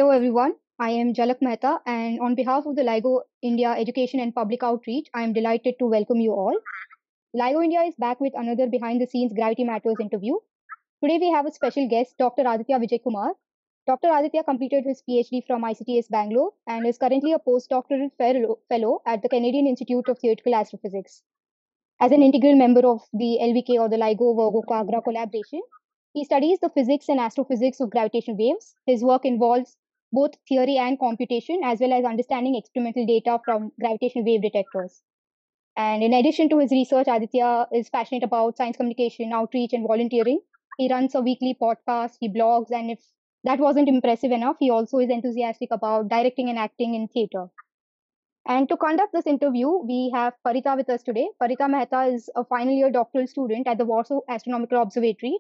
Hello everyone, I am Jalak Mehta and on behalf of the LIGO India Education and Public Outreach, I am delighted to welcome you all. LIGO India is back with another behind the scenes Gravity Matters interview. Today we have a special guest, Dr. Aditya Vijaykumar. Dr. Aditya completed his PhD from ICTS Bangalore and is currently a postdoctoral fellow at the Canadian Institute of Theoretical Astrophysics. As an integral member of the LVK or the LIGO Virgo Kagra collaboration, he studies the physics and astrophysics of gravitational waves. His work involves both theory and computation, as well as understanding experimental data from gravitational wave detectors. And in addition to his research, Aditya is passionate about science communication, outreach, and volunteering. He runs a weekly podcast, he blogs, and if that wasn't impressive enough, he also is enthusiastic about directing and acting in theater. And to conduct this interview, we have Parita with us today. Parita Mehta is a final year doctoral student at the Warsaw Astronomical Observatory,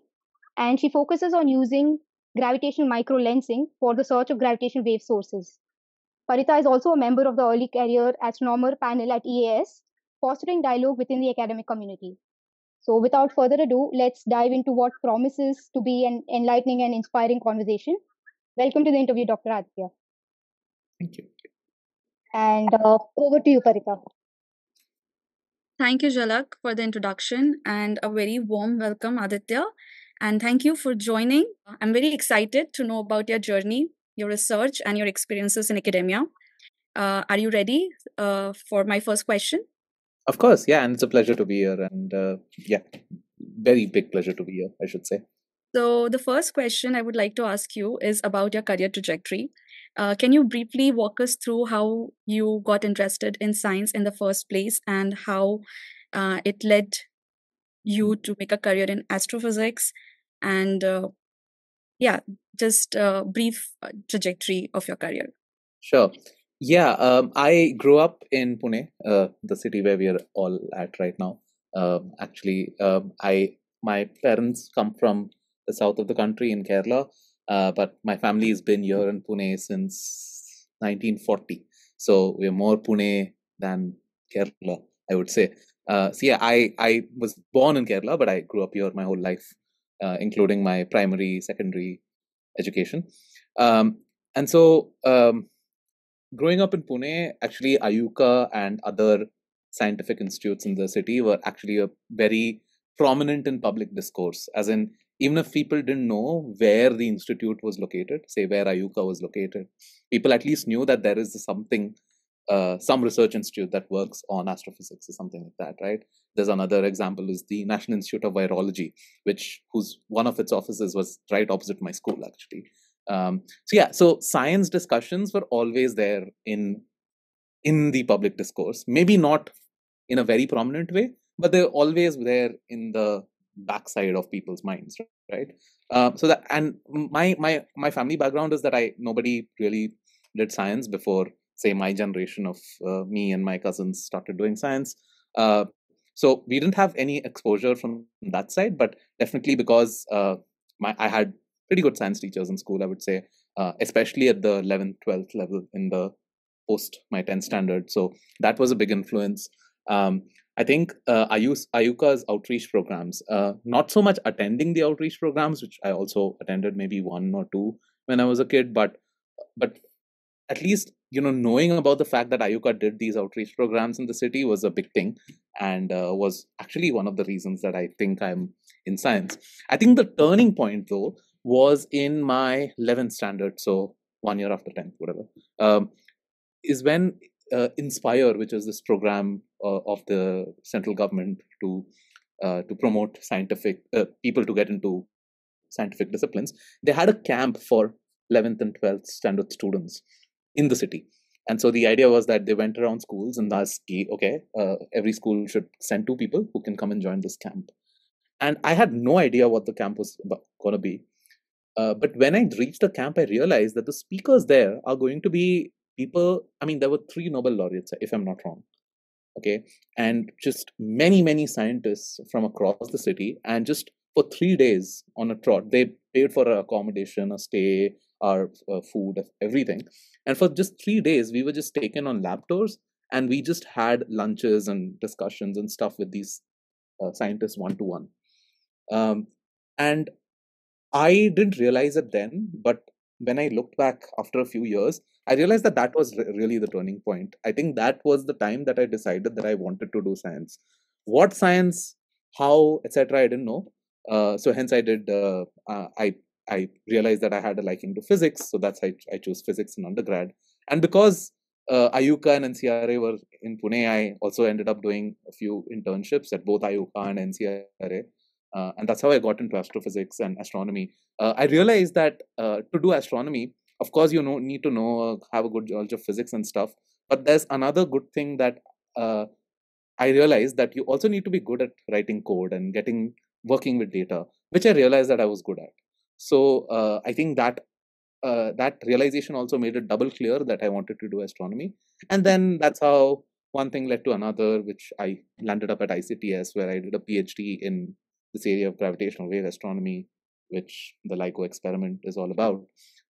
and she focuses on using gravitational microlensing for the search of gravitational wave sources. Parita is also a member of the Early Career Astronomer panel at EAS, fostering dialogue within the academic community. So, without further ado, let's dive into what promises to be an enlightening and inspiring conversation. Welcome to the interview, Dr. Aditya. Thank you. And over to you, Parita. Thank you, Jalak, for the introduction and a very warm welcome, Aditya. And thank you for joining. I'm very excited to know about your journey, your research, and your experiences in academia. Are you ready for my first question? Of course, yeah, and it's a pleasure to be here. And yeah, very big pleasure to be here, I should say. So, the first question I would like to ask you is about your career trajectory. Can you briefly walk us through how you got interested in science in the first place and how it led you to make a career in astrophysics? And yeah, just a brief trajectory of your career. Sure. Yeah, I grew up in Pune, the city where we are all at right now. Actually, my parents come from the south of the country in Kerala, but my family has been here in Pune since 1940. So we're more Pune than Kerala, I would say. So yeah, I was born in Kerala, but I grew up here my whole life, including my primary, secondary education. And so growing up in Pune, actually, Ayuka and other scientific institutes in the city were actually very prominent in public discourse. As in, even if people didn't know where the institute was located, say where Ayuka was located, people at least knew that there is something, some research institute that works on astrophysics or something like that, right? There's another example is the National Institute of Virology, whose one of its offices was right opposite my school, actually. So science discussions were always there in the public discourse. Maybe not in a very prominent way, but they're always there in the backside of people's minds, right? So that, and my family background is that nobody really did science before, say, my generation of me and my cousins started doing science. So we didn't have any exposure from that side, but definitely because I had pretty good science teachers in school, I would say, especially at the 11th, 12th level in the post my 10th standard. So that was a big influence. I think Ayuka's outreach programs, not so much attending the outreach programs, which I also attended maybe one or two when I was a kid, but at least, knowing about the fact that Ayuka did these outreach programs in the city was a big thing, and was actually one of the reasons that I think I'm in science. I think the turning point, though, was in my 11th standard, so 1 year after 10th, whatever, is when Inspire, which is this program of the central government to promote scientific people to get into scientific disciplines, they had a camp for 11th and 12th standard students in the city. And so the idea was that they went around schools and asked, okay, every school should send 2 people who can come and join this camp. And I had no idea what the camp was going to be. But when I reached the camp, I realized that the speakers there are going to be people. I mean, there were 3 Nobel laureates, if I'm not wrong. Okay. And just many, many scientists from across the city. And just for 3 days on a trot, they paid for our accommodation, a stay, our food, everything. And for just 3 days, we were just taken on lab tours, and we just had lunches and discussions and stuff with these scientists one-to-one. And I didn't realize it then, but when I looked back after a few years, I realized that that was really the turning point. I think that was the time that I decided that I wanted to do science. What science, how, etc., I didn't know. So hence I did. I realized that I had a liking to physics, so that's why I chose physics in undergrad. And because IUCAA and NCRA were in Pune, I also ended up doing a few internships at both IUCAA and NCRA. And that's how I got into astrophysics and astronomy. I realized that to do astronomy, of course, you need to have a good knowledge of physics and stuff. But there's another good thing that I realized that you also need to be good at writing code and working with data, which I realized that I was good at. So I think that that realization also made it double clear that I wanted to do astronomy. And then that's how one thing led to another, which I landed up at ICTS, where I did a PhD in this area of gravitational wave astronomy, which the LIGO experiment is all about,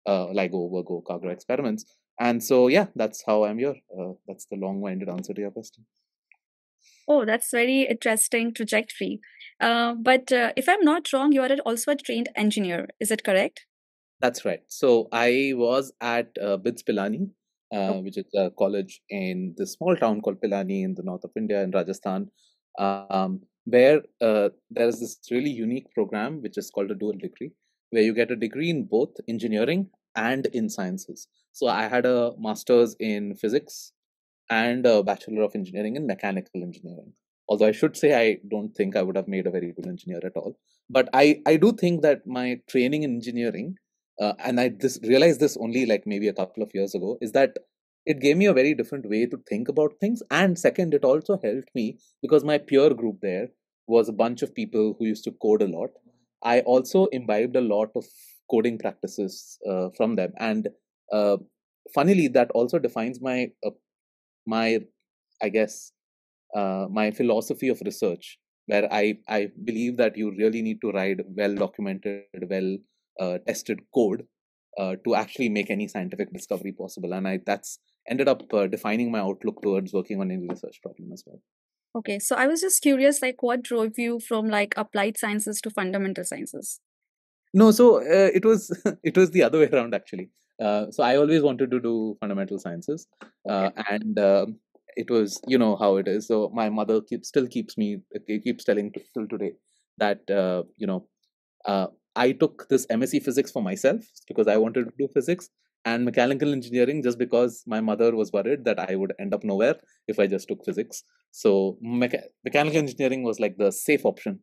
LIGO, Virgo, Kagra experiments. And so, yeah, that's how I'm here. That's the long-winded answer to your question. Oh, that's very interesting trajectory. But if I'm not wrong, you are also a trained engineer. Is it correct? That's right. So I was at BITS Pilani, which is a college in this small town called Pilani in the north of India in Rajasthan, where there is this really unique program which is called a dual degree, where you get a degree in both engineering and in sciences. So I had a master's in physics and a bachelor of engineering in mechanical engineering. Although I should say I don't think I would have made a very good engineer at all. But I do think that my training in engineering, and I realized this only like maybe a couple of years ago, is that it gave me a very different way to think about things. And second, it also helped me because my peer group there was a bunch of people who used to code a lot. I also imbibed a lot of coding practices from them. And funnily, that also defines my I guess my philosophy of research, where I believe that you really need to write well documented, well tested code to actually make any scientific discovery possible. And that's ended up defining my outlook towards working on any research problem as well. Okay, so I was just curious, like, what drove you from like applied sciences to fundamental sciences? No, so it was it was the other way around actually. So I always wanted to do fundamental sciences, Okay. and it was how it is. So my mother still keeps telling till today that I took this MSc physics for myself because I wanted to do physics, and mechanical engineering just because my mother was worried that I would end up nowhere if I just took physics. So mechanical engineering was like the safe option,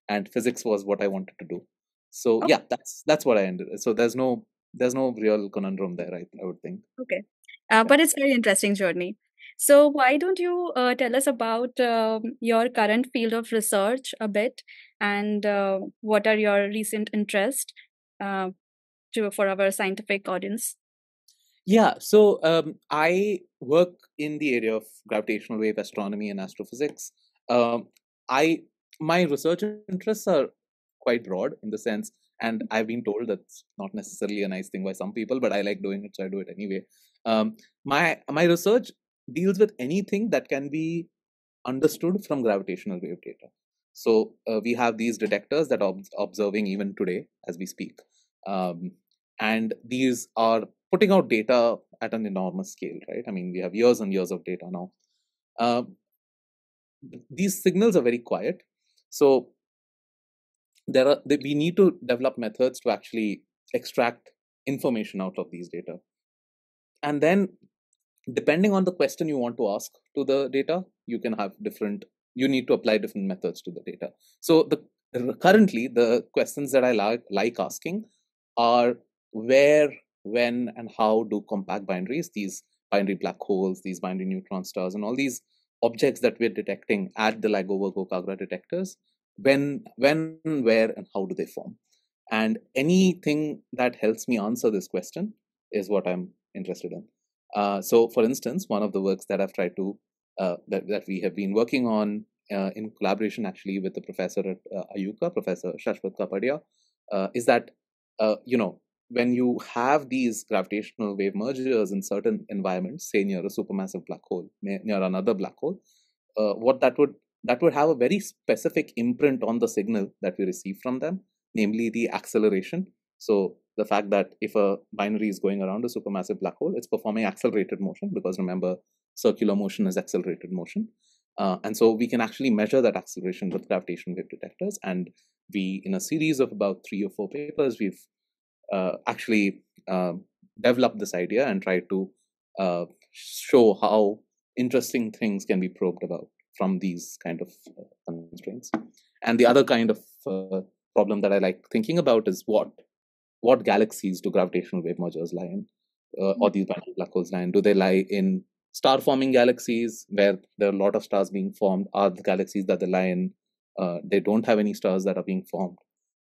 and physics was what I wanted to do. So Oh, yeah, that's what I ended. So there's no real conundrum there. I would think. okay. Yeah. But it's very interesting journey. So why don't you tell us about your current field of research a bit, and what are your recent interests uh, for our scientific audience? Yeah, so I work in the area of gravitational wave astronomy and astrophysics. Um, I My research interests are quite broad in the sense, and I've been told that's not necessarily a nice thing by some people, but I like doing it, so I do it anyway. My research deals with anything that can be understood from gravitational wave data. So we have these detectors that are observing even today as we speak, and these are putting out data at an enormous scale, right? I mean, we have years and years of data now. Uh, these signals are very quiet, so we need to develop methods to actually extract information out of these data, and then depending on the question you want to ask to the data, you need to apply different methods to the data. So currently the questions that I like asking are where, when, and how do compact binaries, these binary black holes, these binary neutron stars, and all these objects that we're detecting at the LIGO, Virgo, Kagra detectors, when, where, and how do they form? And anything that helps me answer this question is what I'm interested in. So, for instance, one of the works that I've tried to that we have been working on in collaboration actually with the professor at IUCAA, Professor Shashwat Kapadia, is that when you have these gravitational wave mergers in certain environments, say near a supermassive black hole, near another black hole, what that would have a very specific imprint on the signal that we receive from them, namely the acceleration. So the fact that if a binary is going around a supermassive black hole, it's performing accelerated motion, because remember, circular motion is accelerated motion. And so we can actually measure that acceleration with gravitational wave detectors. And we, in a series of about 3 or 4 papers, we've actually developed this idea and tried to show how interesting things can be probed about from these kind of constraints. And the other kind of problem that I like thinking about is what galaxies do gravitational wave mergers lie in, or these binary black holes lie in? Do they lie in star-forming galaxies where there are a lot of stars being formed? Are the galaxies that they lie in, they don't have any stars that are being formed?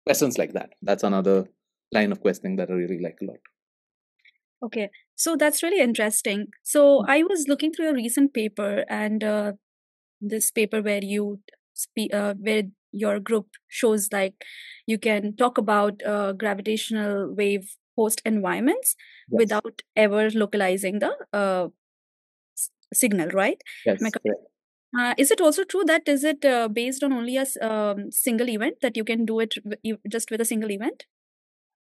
Questions like that. That's another line of questioning that I really like a lot. Okay, so that's really interesting. So I was looking through a recent paper, and this paper where where your group shows like you can talk about gravitational wave host environments without ever localizing the signal, right? Yes, Am I correct? correct. Is it also true that is it based on only a single event, that you can do it just with a single event?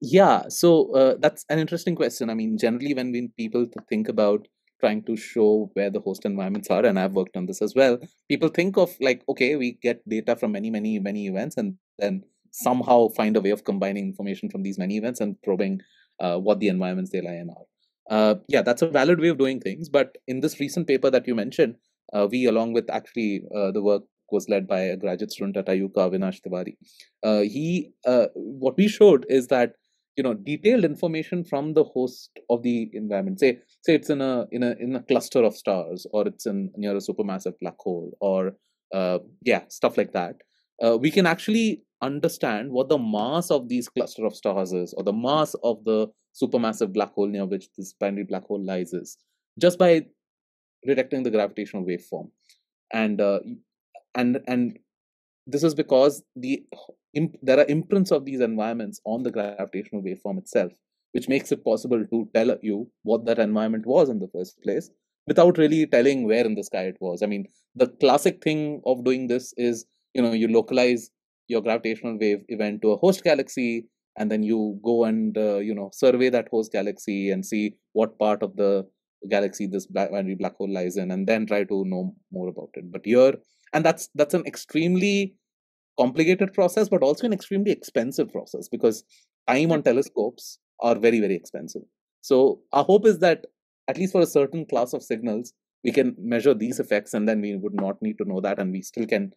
Yeah, so that's an interesting question. I mean, generally, when people think about trying to show where the host environments are, and I've worked on this as well, people think of like, okay, we get data from many, many, many events, and then somehow find a way of combining information from these many events and probing what the environments they lie in are. Yeah, that's a valid way of doing things. But in this recent paper that you mentioned, we, along with actually the work was led by a graduate student at Ayuka, Avinash Tiwari. What we showed is that detailed information from the host of the environment, say it's in a cluster of stars, or it's near a supermassive black hole, or stuff like that, we can actually understand what the mass of these cluster of stars is, or the mass of the supermassive black hole near which this binary black hole lies is, just by detecting the gravitational waveform. And this is because there are imprints of these environments on the gravitational waveform itself, which makes it possible to tell you what that environment was in the first place, without really telling where in the sky it was. I mean, the classic thing of doing this is, you localize your gravitational wave event to a host galaxy, and then you go and survey that host galaxy and see what part of the galaxy this binary black hole lies in, and then try to know more about it. But here, and that's an extremely complicated process, but also an extremely expensive process, because time on telescopes are very, very expensive. So our hope is that at least for a certain class of signals, we can measure these effects, and then we would not need to know that, and we still can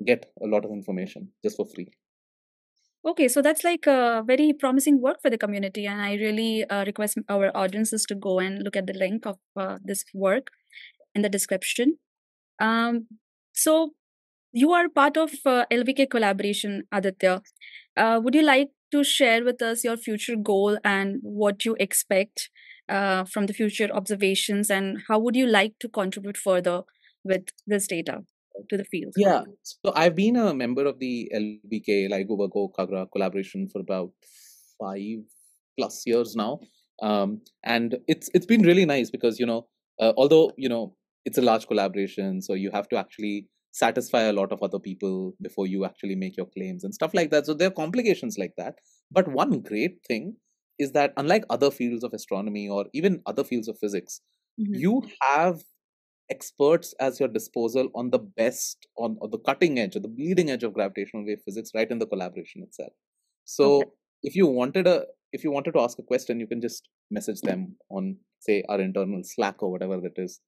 get a lot of information just for free. Okay, so that's like a very promising work for the community, and I really request our audiences to go and look at the link of this work in the description. So you are part of LVK collaboration, Aditya. Would you like to share with us your future goal and what you expect from the future observations, and how would you like to contribute further with this data to the field? Yeah, so I've been a member of the LBK, LIGO-India collaboration for about 5+ years now, and it's been really nice because although it's a large collaboration, so you have to actually satisfy a lot of other people before you actually make your claims and stuff like that. So there are complications like that. But one great thing is that, unlike other fields of astronomy or even other fields of physics, you have experts as your disposal on the best, on the cutting edge or the bleeding edge of gravitational wave physics, right in the collaboration itself. So if you wanted to ask a question, you can just message them on, say, our internal Slack or whatever that is,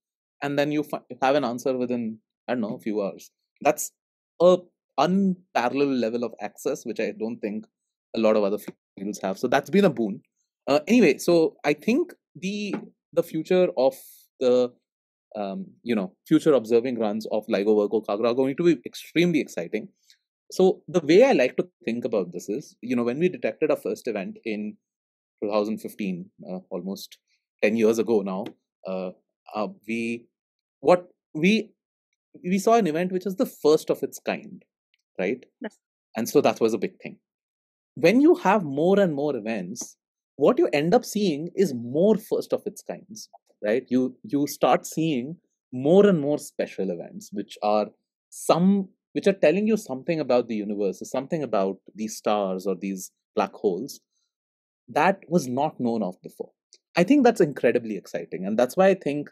and then you have an answer within, I don't know, a few hours. That's a unparalleled level of access, which I don't think a lot of other fields have. So that's been a boon. Anyway, so I think the future of the future observing runs of LIGO Virgo Kagra are going to be extremely exciting. So the way I like to think about this is, when we detected our first event in 2015, almost 10 years ago now, we saw an event which is the first of its kind, right? And so that was a big thing. When you have more and more events, what you end up seeing is more first of its kinds, right? You start seeing more and more special events, which are telling you something about the universe, or something about these stars or these black holes, that was not known of before. I think that's incredibly exciting. And that's why I think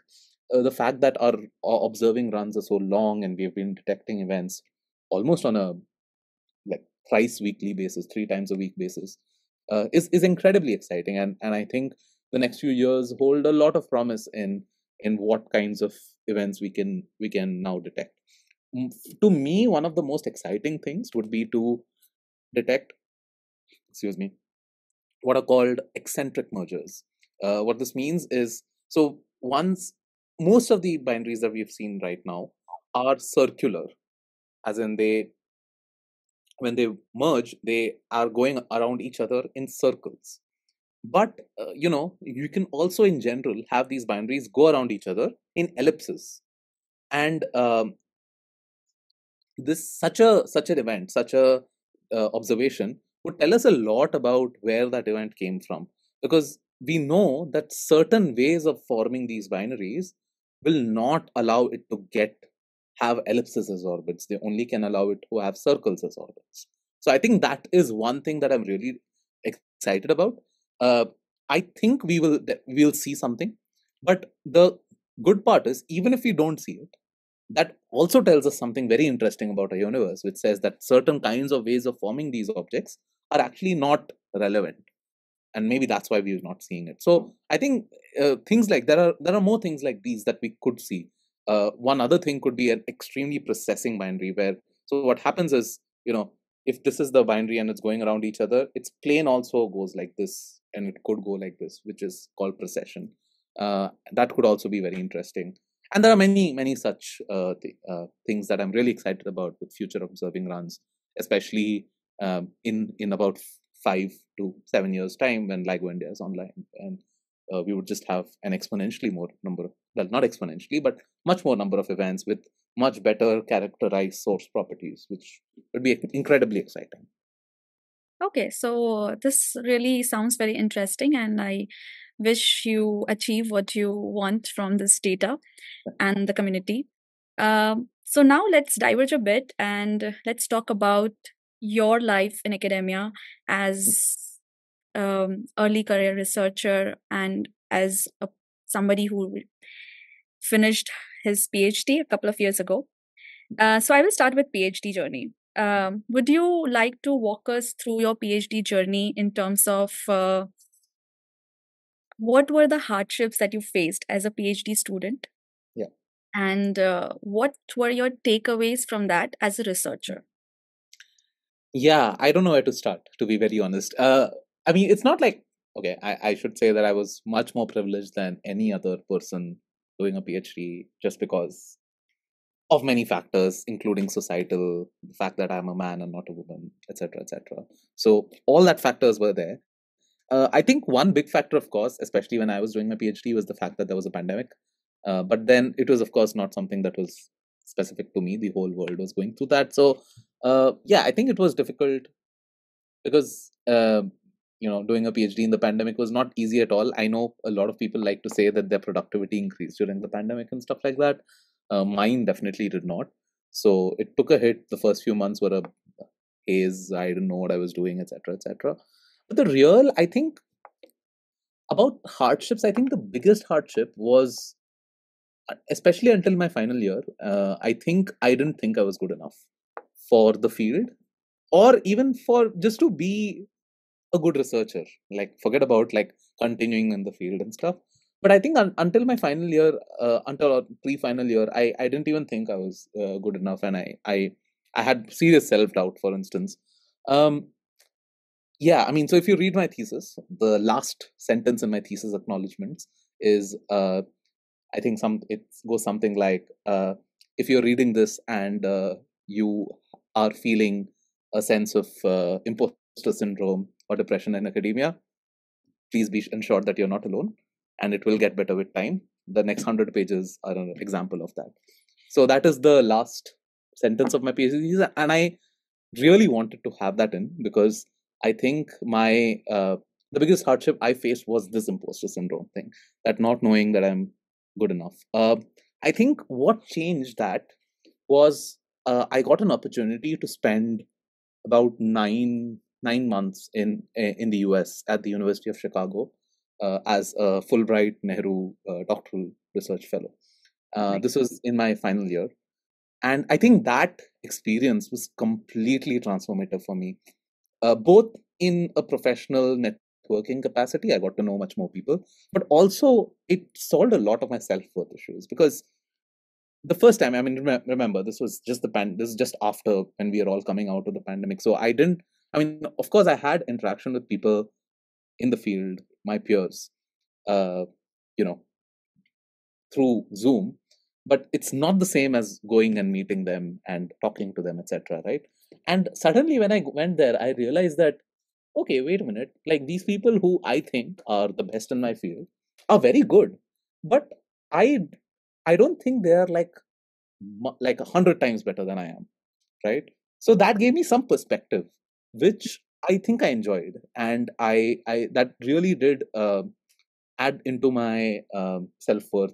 the fact that our observing runs are so long and we've been detecting events almost on a like thrice weekly basis, 3 times a week basis, is incredibly exciting. And I think the next few years hold a lot of promise in what kinds of events we can now detect. To me, one of the most exciting things would be to detect, excuse me, what are called eccentric mergers. What this means is, so once most of the binaries that we've seen right now are circular, as in they when they merge, they are going around each other in circles. But you can also, in general, have these binaries go around each other in ellipses. And such an event, such a observation would tell us a lot about where that event came from, because we know that certain ways of forming these binaries will not allow it to have ellipses as orbits. They only can allow it to have circles as orbits. So I think that is one thing that I'm really excited about. Uh, I think we'll see something, but the good part is, even if we don't see it, that also tells us something very interesting about our universe, which says that certain kinds of ways of forming these objects are actually not relevant, and maybe that's why we're not seeing it. So I think things like there are more things like these that we could see. One other thing could be an extremely precessing binary, where so what happens is, if this is the binary and it's going around each other, its plane also goes like this, and it could go like this, which is called precession. That could also be very interesting. And there are many such things that I'm really excited about with future observing runs, especially in about 5 to 7 years time, when LIGO India is online, and we would just have an exponentially more number of, well, not exponentially, but much more number of events with much better characterized source properties, which would be incredibly exciting. Okay, so this really sounds very interesting, and I wish you achieve what you want from this data and the community. So now let's diverge a bit and let's talk about your life in academia as early career researcher and as somebody who finished his PhD a couple of years ago. So I will start with PhD journey. Would you like to walk us through your PhD journey in terms of what were the hardships that you faced as a PhD student? Yeah. And what were your takeaways from that as a researcher? Yeah, I don't know where to start, to be very honest. I mean, it's not like, okay, I should say that I was much more privileged than any other person doing a PhD, just because of many factors, including societal, the fact that I'm a man and not a woman, etc., etc. So all that factors were there. I think one big factor, of course, especially when I was doing my PhD, was the fact that there was a pandemic. But then it was, of course, not something that was specific to me. The whole world was going through that. So, yeah, I think it was difficult because, doing a PhD in the pandemic was not easy at all. I know a lot of people like to say that their productivity increased during the pandemic and stuff like that. Mine definitely did not. So it took a hit. The first few months were a haze. I didn't know what I was doing, etc., etc. But the real, I think, about hardships, I think the biggest hardship was, especially until my final year, I didn't think I was good enough for the field, or even for just to be a good researcher. Like, forget about like continuing in the field and stuff. But I think until my final year, until pre-final year, I didn't even think I was good enough, and I had serious self-doubt, for instance. Um, yeah, I mean, so if you read my thesis, the last sentence in my thesis acknowledgements is, I think it goes something like, if you're reading this and you are feeling a sense of imposter syndrome or depression in academia, please be ensured that you're not alone, and it will get better with time. The next 100 pages are an example of that. So that is the last sentence of my PhD thesis, and I really wanted to have that in, because I think the biggest hardship I faced was this imposter syndrome thing, that not knowing that I'm good enough. I think what changed that was I got an opportunity to spend about 9 months in the US at the University of Chicago as a Fulbright Nehru doctoral research fellow. This was in my final year. And I think that experience was completely transformative for me, both in a professional networking capacity. I got to know much more people, but also it solved a lot of my self-worth issues, because the first time, I mean, remember, this was just this is just after when we are all coming out of the pandemic. So of course, I had interaction with people in the field, my peers, uh, you know, through Zoom, but it's not the same as going and meeting them and talking to them, etc. Right? And suddenly, when I went there, I realized that, okay, wait a minute, like these people who I think are the best in my field are very good, but I I don't think they are like 100 times better than I am, right? So that gave me some perspective, which I think I enjoyed, and I that really did add into my self worth,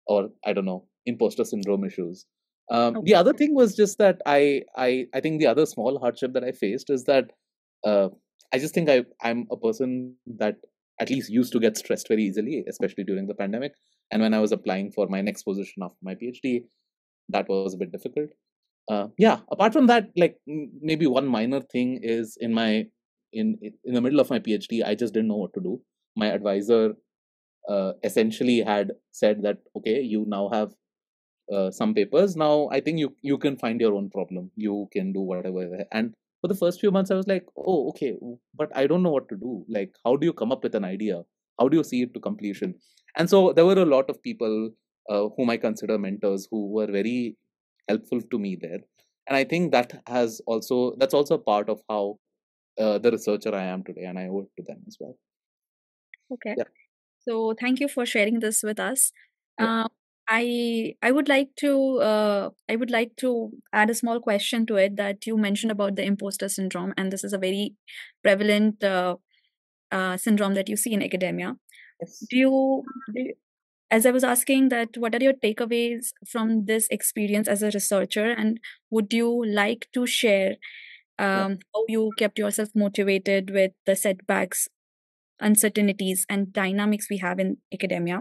or I don't know, imposter syndrome issues. The other thing was just that I think the other small hardship that I faced is that uh, I just think I'm a person that at least used to get stressed very easily, especially during the pandemic. And when I was applying for my next position after my PhD, that was a bit difficult. Yeah, apart from that, like maybe one minor thing is in the middle of my PhD, I just didn't know what to do. My advisor essentially had said that, okay, you now have some papers. Now I think you can find your own problem. You can do whatever. And for the first few months, I was like, oh, okay, but I don't know what to do. Like, how do you come up with an idea? How do you see it to completion? And so there were a lot of people whom I consider mentors who were very helpful to me there. And I think that's also a part of how the researcher I am today, and I owe it to them as well. Okay. Yeah. So thank you for sharing this with us. Yeah. I would like to add a small question to it, that you mentioned about the imposter syndrome, and this is a very prevalent syndrome that you see in academia. Yes. As I was asking, that what are your takeaways from this experience as a researcher, and would you like to share Yeah. how you kept yourself motivated with the setbacks, uncertainties, and dynamics we have in academia?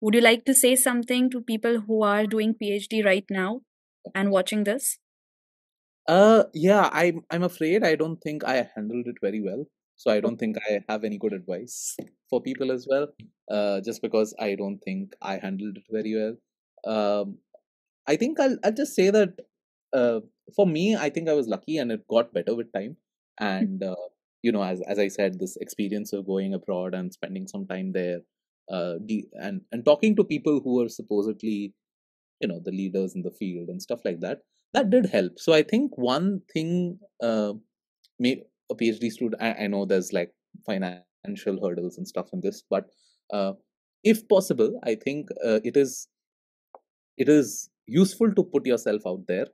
Would you like to say something to people who are doing PhD right now and watching this? Yeah, I'm afraid I don't think I handled it very well. So I don't think I have any good advice for people as well. Just because I don't think I handled it very well. Um, I think I'll just say that uh, for me, I think I was lucky and it got better with time. And as I said, this experience of going abroad and spending some time there, and talking to people who are supposedly the leaders in the field and stuff like that, that did help. So I think one thing, a PhD student, I know there's like financial hurdles and stuff in this, but uh, if possible, I think it is useful to put yourself out there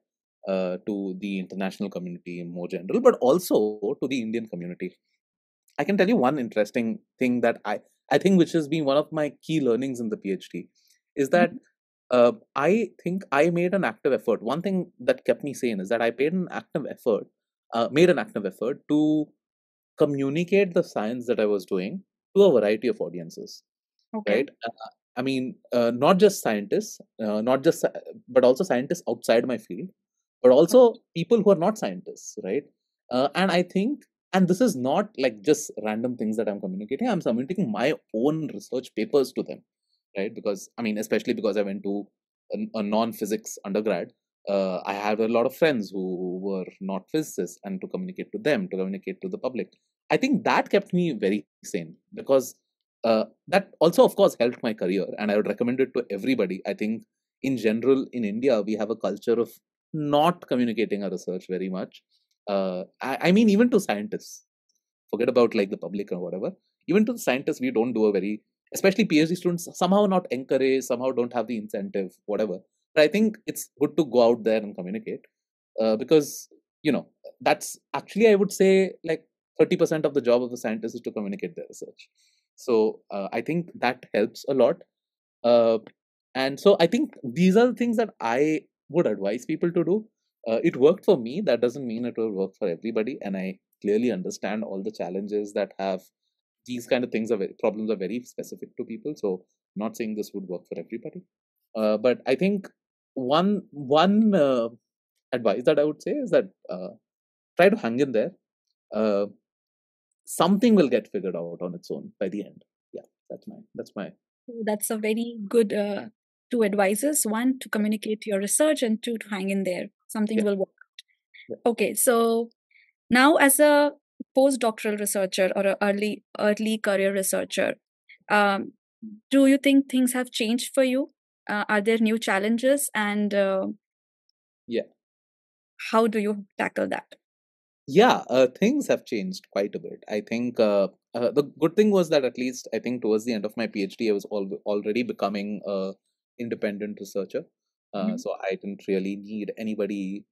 to the international community in more general, but also to the Indian community. I can tell you one interesting thing that I think, which has been one of my key learnings in the PhD, is that I think I made an active effort. One thing that kept me sane is that I made an active effort to communicate the science that I was doing to a variety of audiences, Okay. right? I mean, not just scientists, but also scientists outside my field, but also people who are not scientists, right? And I think, and this is not like just random things that I'm communicating. I'm communicating my own research papers to them, right? Because I mean, especially because I went to a non-physics undergrad, I had a lot of friends who were not physicists, and to communicate to them, to communicate to the public, I think that kept me very sane, because that also, of course, helped my career, and I would recommend it to everybody. I think, in general, in India, we have a culture of not communicating our research very much. I mean, even to scientists, forget about like the public or whatever. Even to the scientists, we don't do a very, especially PhD students, somehow not encourage, somehow don't have the incentive, whatever. But I think it's good to go out there and communicate, because that's actually, I would say, like 30% of the job of the scientist is to communicate their research. So I think that helps a lot. Uh, and so I think these are the things that I would advise people to do. It worked for me. That doesn't mean it will work for everybody. And I clearly understand all the challenges that have these kind of things problems are very specific to people. So not saying this would work for everybody, but I think one advice that I would say is that try to hang in there. Uh, Something will get figured out on its own by the end. Yeah, that's my. That's a very good two advices. One, to communicate your research, and two, to hang in there. Something will work. Yeah. Okay, so now as a postdoctoral researcher or an early career researcher, do you think things have changed for you? Are there new challenges, and Yeah, how do you tackle that? yeah, things have changed quite a bit. I think the good thing was that at least I think towards the end of my PhD, I was already becoming a independent researcher. So I didn't really need anybody.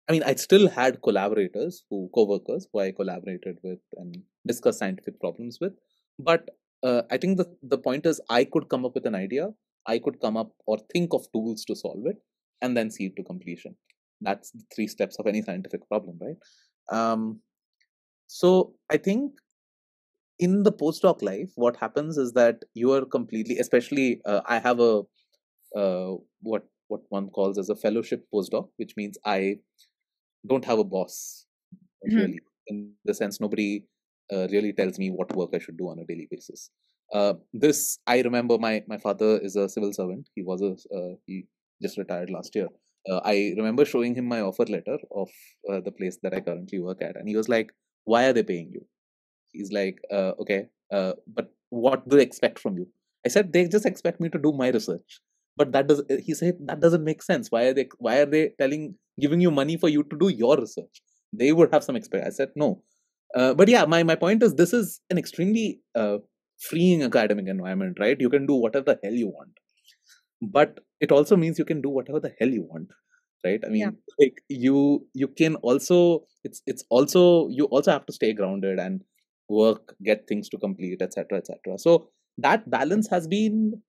I mean, I still had collaborators, co-workers who I collaborated with and discussed scientific problems with. But I think the point is, I could come up with an idea, I could come up or think of tools to solve it, and then see it to completion. That's the 3 steps of any scientific problem, right? So I think in the postdoc life, what happens is that you are completely, especially I have a what one calls as a fellowship postdoc, which means I don't have a boss really. In the sense, nobody really tells me what work I should do on a daily basis. This I remember. My father is a civil servant. He just retired last year. I remember showing him my offer letter of the place that I currently work at, and he was like, "Why are they paying you?" He's like, "Okay, but what do they expect from you?" I said, "They just expect me to do my research." But that does. He said that doesn't make sense. Why are they giving you money for you to do your research? They would have some experience. I said no. But yeah, my point is this is an extremely freeing academic environment, right? You can do whatever the hell you want, but it also means you can do whatever the hell you want, right? I mean, like you can also it's also you also have to stay grounded and work, get things to complete, etc., etc. So that balance has been,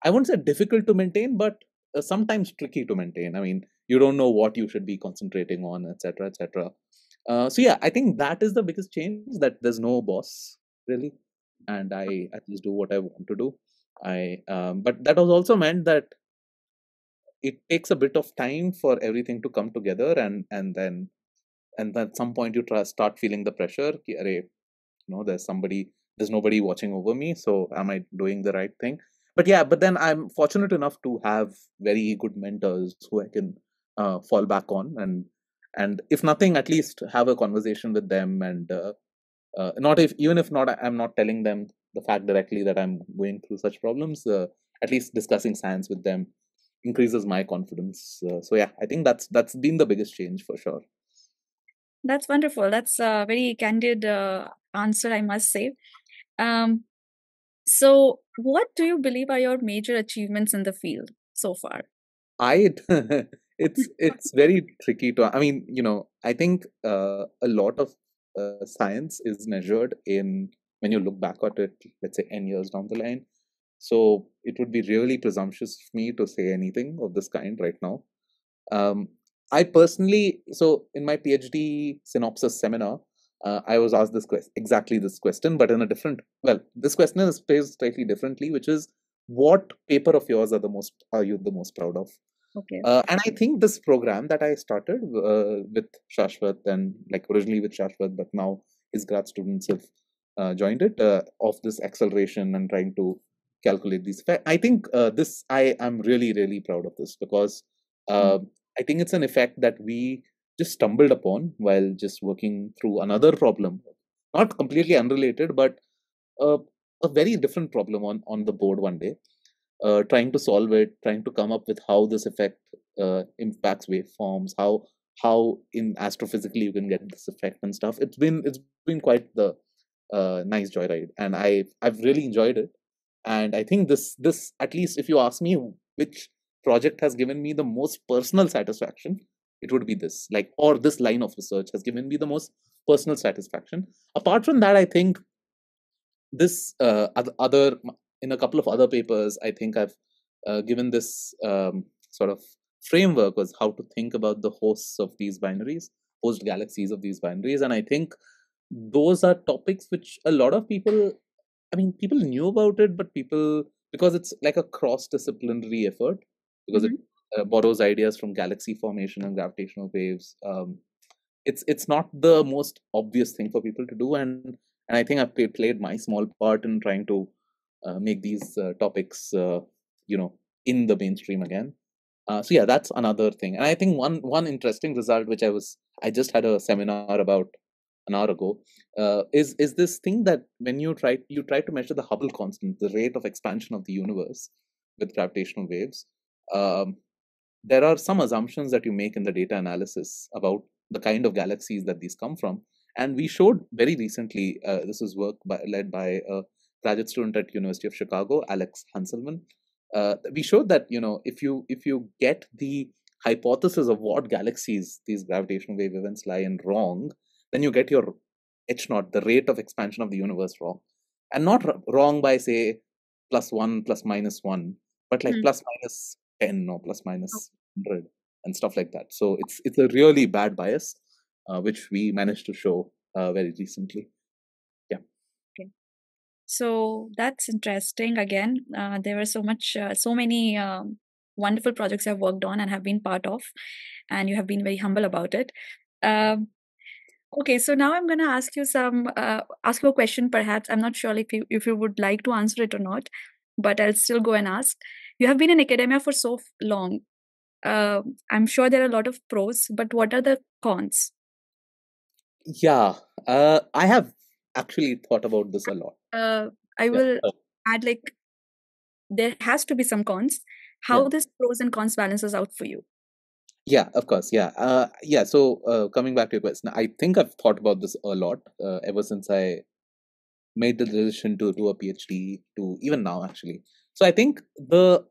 I won't say difficult to maintain, but sometimes tricky to maintain. I mean, you don't know what you should be concentrating on, etc., etc. So yeah, I think that is the biggest change, that there's no boss really, and I just do what I want to do. But that was also meant that it takes a bit of time for everything to come together, and at some point you start feeling the pressure. Ki, "Arey, there's nobody watching over me, so am I doing the right thing?" But yeah, but then I'm fortunate enough to have very good mentors who I can fall back on, and if nothing, at least have a conversation with them, and not if even if not I'm not telling them the fact directly that I'm going through such problems, at least discussing science with them increases my confidence. So yeah, I think that's been the biggest change for sure. That's wonderful. That's a very candid answer, I must say. So, what do you believe are your major achievements in the field so far? I it's very tricky to. I mean, I think a lot of science is measured in when you look back at it, let's say 10 years down the line. So it would be really presumptuous of me to say anything of this kind right now. I personally, so in my PhD synopsis seminar, I was asked exactly this question, but in a different. Well, this question is phrased slightly differently, which is, what paper of yours are you the most proud of? Okay. And I think this program that I started with Shashwat, and like originally with Shashwat, but now his grad students have joined it, of this acceleration and trying to calculate these. I think I am really, really proud of this, because I think it's an effect that we just stumbled upon while just working through another problem, not completely unrelated, but uh, a very different problem on the board one day, trying to solve it, trying to come up with how this effect impacts waveforms, how in astrophysically you can get this effect and stuff. It's been quite the nice joyride, and I've really enjoyed it. And I think this, at least if you ask me which project has given me the most personal satisfaction, it would be this, like, or this line of research has given me the most personal satisfaction. Apart from that, I think this other in a couple of other papers, I think I've given this sort of framework was how to think about the hosts of these binaries, host galaxies of these binaries. And I think those are topics which a lot of people, I mean, people knew about it, but people, because it's like a cross-disciplinary effort, because it borrows ideas from galaxy formation and gravitational waves. It's not the most obvious thing for people to do, and I think I've played my small part in trying to make these topics, in the mainstream again. So yeah, that's another thing. And I think one interesting result, which I just had a seminar about an hour ago, is this thing that when you try to measure the Hubble constant, the rate of expansion of the universe with gravitational waves, um, there are some assumptions that you make in the data analysis about the kind of galaxies that these come from. And we showed very recently, this is work led by a graduate student at University of Chicago, Alex Hanselman. We showed that if you get the hypothesis of what galaxies these gravitational wave events lie in wrong, then you get your h naught, the rate of expansion of the universe, wrong, and not wrong by say +1 ±1, but like ±10 or ±100 and stuff like that. So it's a really bad bias, which we managed to show very recently. Yeah. Okay. So that's interesting. Again, there were so many wonderful projects I've worked on and have been part of, and you have been very humble about it. Okay, so now I'm going to ask you a question. Perhaps I'm not sure if you would like to answer it or not, but I'll still go and ask. You have been in academia for so long. I'm sure there are a lot of pros, but what are the cons? Yeah, I have actually thought about this a lot. I will add there has to be some cons. How this pros and cons balances out for you? Yeah, of course. Yeah. So coming back to your question, I think I've thought about this a lot ever since I made the decision to do a PhD to even now, actually. So I think the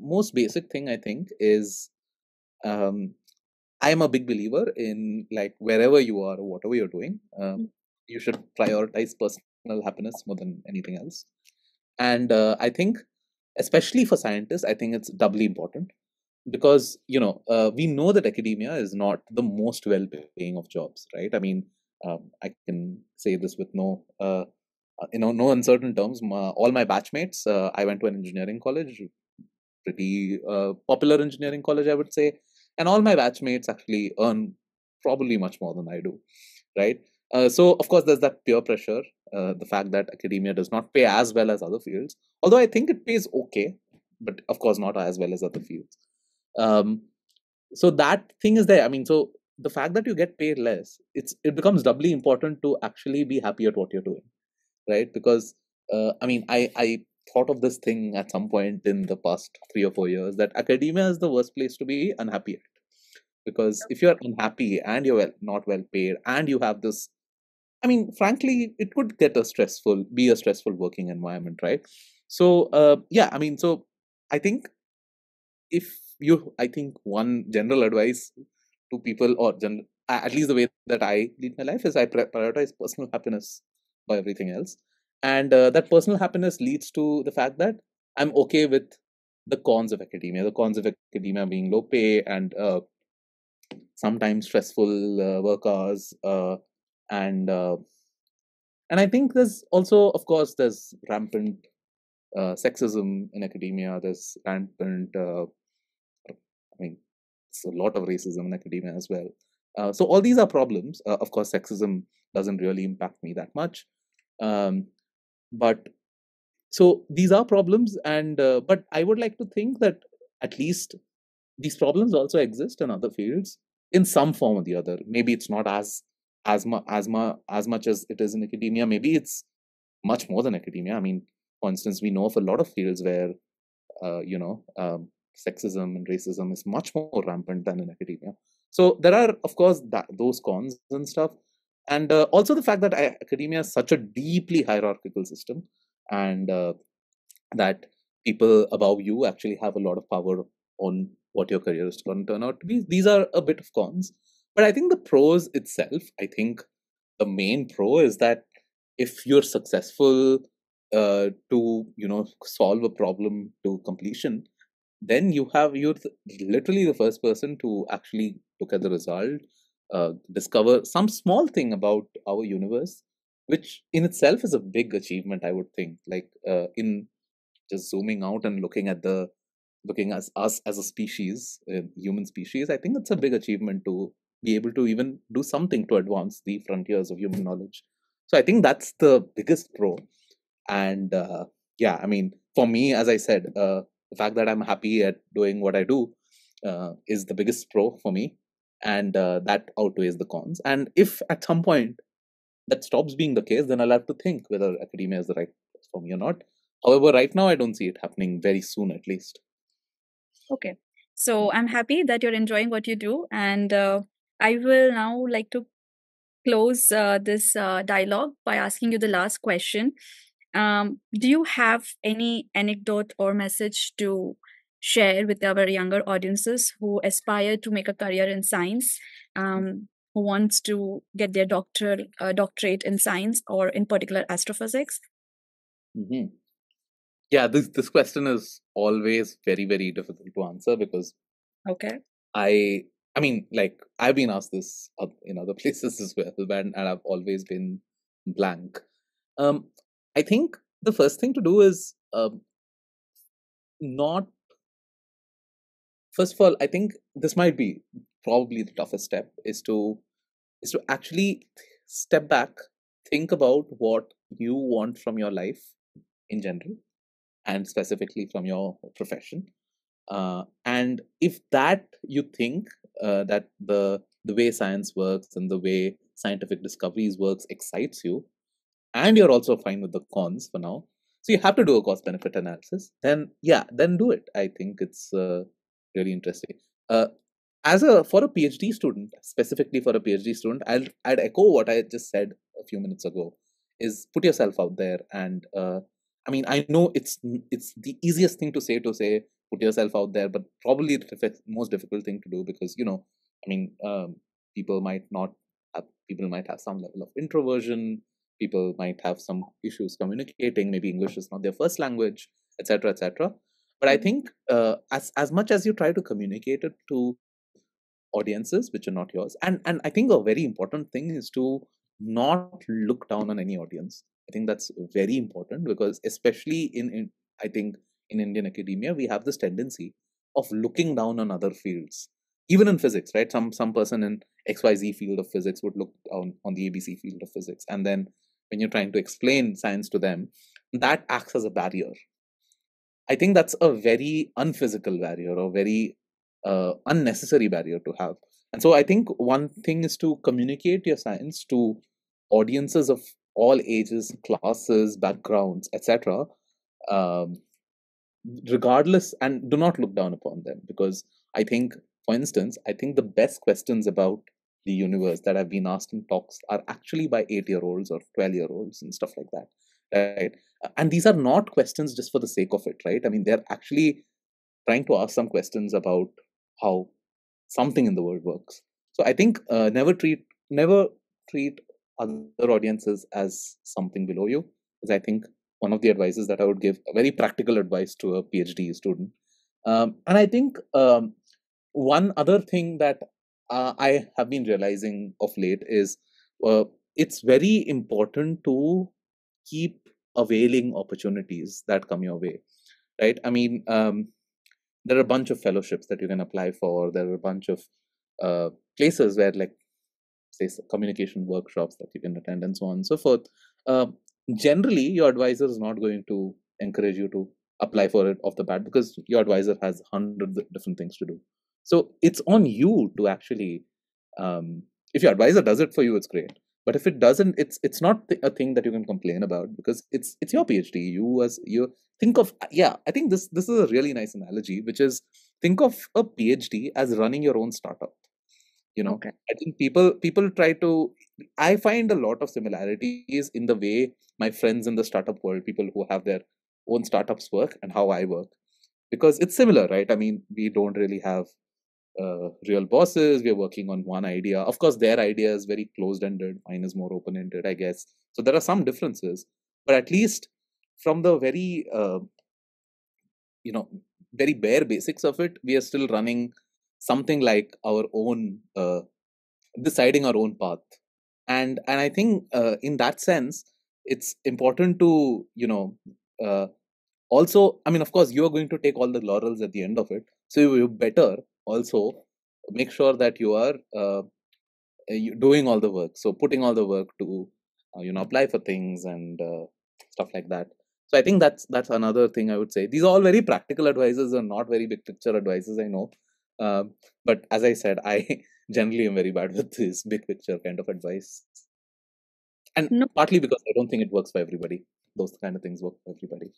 most basic thing, I think, is I am a big believer in, like, wherever you are or whatever you're doing, you should prioritize personal happiness more than anything else. And I think, especially for scientists, I think it's doubly important because we know that academia is not the most well-paying of jobs, right? I mean, I can say this with no uncertain terms. All my batchmates, I went to an engineering college, pretty popular engineering college, I would say, and all my batchmates actually earn probably much more than I do, right? So of course there's that peer pressure, the fact that academia does not pay as well as other fields, although I think it pays okay, but of course not as well as other fields. So that thing is there. I mean, so the fact that you get paid less, it becomes doubly important to actually be happy at what you're doing, right? Because I mean, I thought of this thing at some point in the past 3 or 4 years, that academia is the worst place to be unhappy at. Because if you're unhappy and you're not well paid and you have this, I mean, frankly, it could be a stressful working environment, right? So yeah, I mean, so I think I think one general advice to people, or at least the way that I lead my life, is I prioritize personal happiness by everything else. And that personal happiness leads to the fact that I'm okay with the cons of academia. The cons of academia being low pay and sometimes stressful work hours, and I think there's also, of course, there's rampant sexism in academia. There's rampant, I mean, it's a lot of racism in academia as well. So all these are problems. Of course, sexism doesn't really impact me that much, but so these are problems, and but I would like to think that at least these problems also exist in other fields in some form or the other. Maybe it's not as much as it is in academia. Maybe it's much more than academia. I mean, for instance, we know of a lot of fields where sexism and racism is much more rampant than in academia. So there are, of course, those cons and stuff, and also the fact that academia is such a deeply hierarchical system, and that people above you actually have a lot of power on what your career is going to turn out to be. These are a bit of cons, but I think the pros itself, I think the main pro is that if you're successful to solve a problem to completion, then you're literally the first person to actually look at the result, discover some small thing about our universe, which in itself is a big achievement, I would think. Like in just zooming out and looking at us as a species, human species, I think it's a big achievement to be able to even do something to advance the frontiers of human knowledge. So I think that's the biggest pro. And yeah, I mean, for me, as I said, the fact that I'm happy at doing what I do is the biggest pro for me, and that outweighs the cons. And if at some point that stops being the case, then I'll have to think whether academia is the right place for me or not. However, right now I don't see it happening very soon, at least. Okay. So I'm happy that you're enjoying what you do. And I will now like to close this dialogue by asking you the last question. Do you have any anecdote or message to share with our younger audiences who aspire to make a career in science, who wants to get their doctorate in science or in particular astrophysics? Mm-hmm. Yeah, this question is always very, very difficult to answer because Okay. I mean, like, I've been asked this in other places as well, and I've always been blank. I think the first thing to do is not. First of all, I think this might be probably the toughest step is to actually step back, think about what you want from your life in general, and specifically from your profession. And if that you think that the way science works and the way scientific discoveries works excites you, and you're also fine with the cons for now, so you have to do a cost benefit analysis, then yeah, then do it. I think it's really interesting. uh, as a for a PhD student, specifically for a PhD student, I'd echo what I just said a few minutes ago, is put yourself out there. And I mean, I know it's the easiest thing to say put yourself out there, but probably the most difficult thing to do, because I mean, people might not people might have some level of introversion, people might have some issues communicating, maybe English is not their first language, etc., etc. But I think as much as you try to communicate it to audiences which are not yours, and I think a very important thing is to not look down on any audience. I think that's very important, because especially in I think in Indian academia, we have this tendency of looking down on other fields. Even in physics, right? Some person in XYZ field of physics would look down on the ABC field of physics, and then when you're trying to explain science to them, that acts as a barrier. I think that's a very unphysical barrier, or very unnecessary barrier to have. And so I think one thing is to communicate your science to audiences of all ages, classes, backgrounds, etc., regardless, and do not look down upon them. Because I think, for instance, I think the best questions about the universe that have been asked in talks are actually by 8-year-olds or 12-year-olds and stuff like that, right? And these are not questions just for the sake of it, right? I mean, they're actually trying to ask some questions about how something in the world works. So I think never treat other audiences as something below you, is I think one of the advices that I would give, a very practical advice to a PhD student. And I think one other thing that I have been realizing of late is it's very important to keep availing opportunities that come your way, right? I mean, there are a bunch of fellowships that you can apply for. There are a bunch of places where, like, say, communication workshops that you can attend, and so on and so forth. Generally, your advisor is not going to encourage you to apply for it off the bat, because your advisor has hundreds of different things to do. So it's on you to actually, if your advisor does it for you, it's great. But if it doesn't, it's not a thing that you can complain about, because it's your PhD. You think of, yeah, I think this is a really nice analogy, which is, think of a PhD as running your own startup. Okay. I think people try to, I find a lot of similarities in the way my friends in the startup world, people who have their own startups, work, and how I work, because it's similar, right? I mean, we don't really have real bosses. We're working on one idea. Of course, their idea is very closed-ended. Mine is more open-ended, I guess. So there are some differences, but at least from the very, very bare basics of it, we are still running something like our own deciding our own path. And I think in that sense, it's important to also, I mean, of course, you are going to take all the laurels at the end of it, so you better also make sure that you are doing all the work, so putting all the work to apply for things and stuff like that. So I think that's another thing I would say. These are all very practical advices and not very big picture advices, I know. But as I said, I generally am very bad with this big picture kind of advice. And No, partly because I don't think it works for everybody. Those kind of things work for everybody.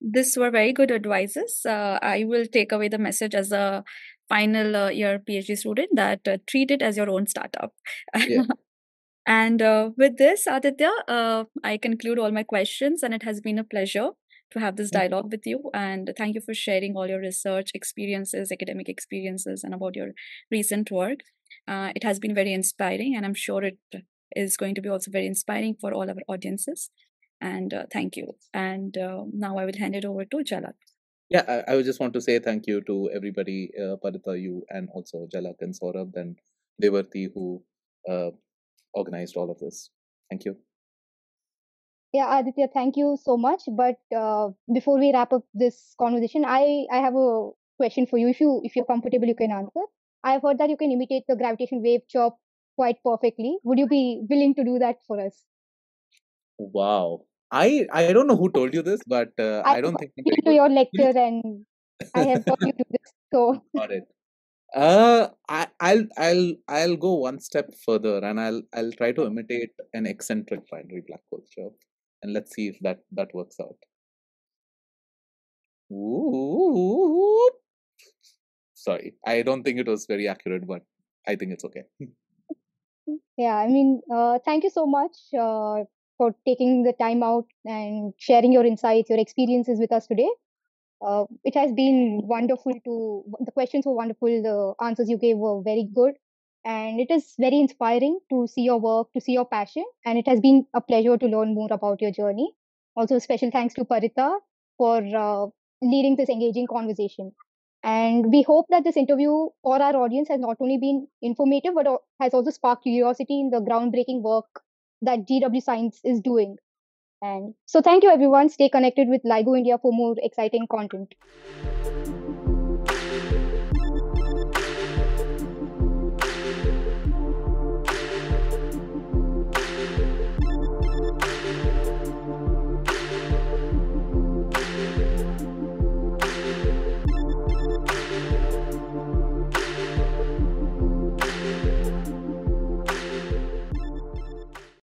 these were very good advices. I will take away the message as a final year PhD student that treat it as your own startup. Yeah. And with this, Aditya, I conclude all my questions, and it has been a pleasure to have this dialogue with you. And thank you for sharing all your research experiences, academic experiences, and about your recent work. It has been very inspiring, and I'm sure it is going to be also very inspiring for all our audiences. And thank you. And now I will hand it over to Jalak. Yeah, I would just want to say thank you to everybody, Parita, you, and also Jalak and Saurabh and Devarti, who organized all of this. Thank you. Yeah, Aditya, thank you so much. But before we wrap up this conversation, I have a question for you. If you're comfortable, you can answer. I've heard that you can imitate the gravitational wave chirp quite perfectly. Would you be willing to do that for us? Wow. I don't know who told you this, but I I don't have think I'm been very to good. your lecture and I have heard you do this. So Got it. I'll go one step further and I'll try to imitate an eccentric binary black hole chirp, and let's see if that works out. Ooh. Sorry, I don't think it was very accurate, but I think it's okay. yeah, I mean, thank you so much for taking the time out and sharing your insights, your experiences with us today. It has been wonderful the questions were wonderful, the answers you gave were very good. And it is very inspiring to see your work, to see your passion. And it has been a pleasure to learn more about your journey. Also, special thanks to Parita for leading this engaging conversation. And we hope that this interview for our audience has not only been informative, but has also sparked curiosity in the groundbreaking work that GW Science is doing. And so, thank you, everyone. Stay connected with LIGO India for more exciting content.